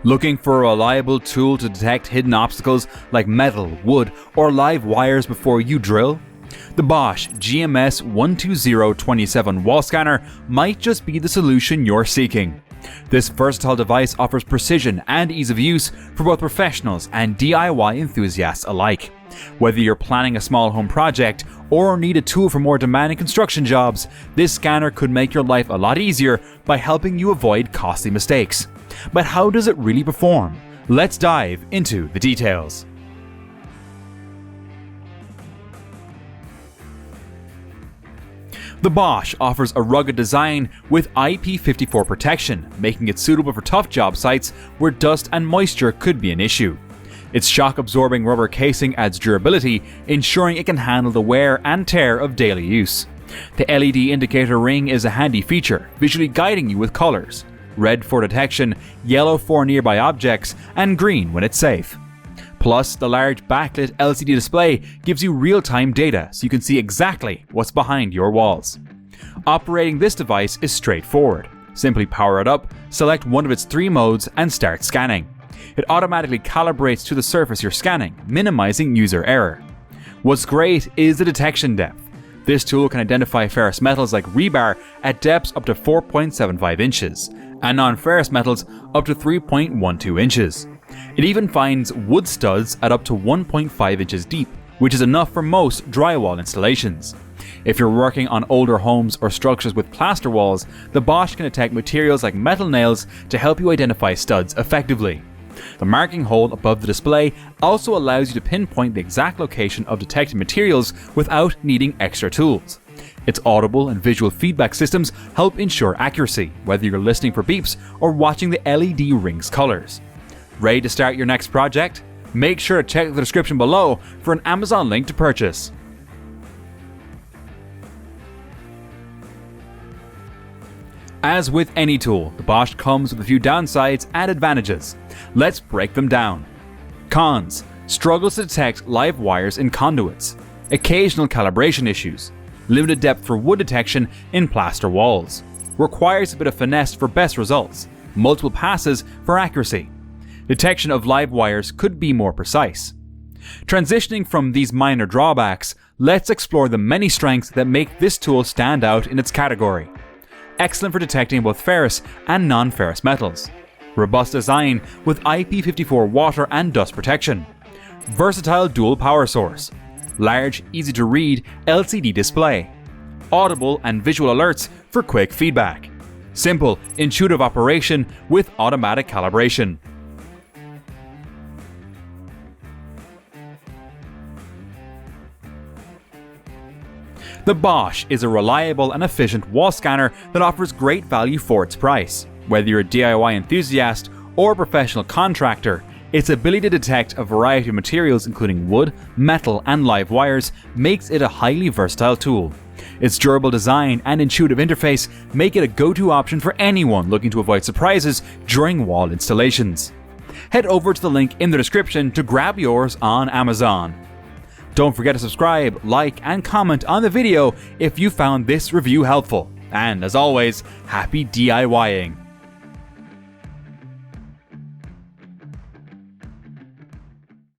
Looking for a reliable tool to detect hidden obstacles like metal, wood, or live wires before you drill? The Bosch GMS120-27 wall scanner might just be the solution you're seeking. This versatile device offers precision and ease of use for both professionals and DIY enthusiasts alike. Whether you're planning a small home project or need a tool for more demanding construction jobs, this scanner could make your life a lot easier by helping you avoid costly mistakes. But how does it really perform? Let's dive into the details. The Bosch offers a rugged design with IP54 protection, making it suitable for tough job sites where dust and moisture could be an issue. Its shock-absorbing rubber casing adds durability, ensuring it can handle the wear and tear of daily use. The LED indicator ring is a handy feature, visually guiding you with colors: red for detection, yellow for nearby objects, and green when it's safe. Plus, the large backlit LCD display gives you real-time data so you can see exactly what's behind your walls. Operating this device is straightforward. Simply power it up, select one of its 3 modes, and start scanning. It automatically calibrates to the surface you're scanning, minimizing user error. What's great is the detection depth. This tool can identify ferrous metals like rebar at depths up to 4.75 inches, and non-ferrous metals up to 3.12 inches. It even finds wood studs at up to 1.5 inches deep, which is enough for most drywall installations. If you're working on older homes or structures with plaster walls, the Bosch can detect materials like metal nails to help you identify studs effectively. The marking hole above the display also allows you to pinpoint the exact location of detected materials without needing extra tools. Its audible and visual feedback systems help ensure accuracy, whether you're listening for beeps or watching the LED ring's colors. Ready to start your next project? Make sure to check the description below for an Amazon link to purchase. As with any tool, the Bosch comes with a few downsides and advantages. Let's break them down. Cons: struggles to detect live wires in conduits, occasional calibration issues, limited depth for wood detection in plaster walls, requires a bit of finesse for best results, multiple passes for accuracy. Detection of live wires could be more precise. Transitioning from these minor drawbacks, let's explore the many strengths that make this tool stand out in its category. Excellent for detecting both ferrous and non-ferrous metals. Robust design with IP54 water and dust protection. Versatile dual power source. Large, easy to read LCD display. Audible and visual alerts for quick feedback. Simple, intuitive operation with automatic calibration. The Bosch is a reliable and efficient wall scanner that offers great value for its price. Whether you're a DIY enthusiast or a professional contractor, its ability to detect a variety of materials including wood, metal, and live wires makes it a highly versatile tool. Its durable design and intuitive interface make it a go-to option for anyone looking to avoid surprises during wall installations. Head over to the link in the description to grab yours on Amazon. Don't forget to subscribe, like, and comment on the video if you found this review helpful. And as always, happy DIYing!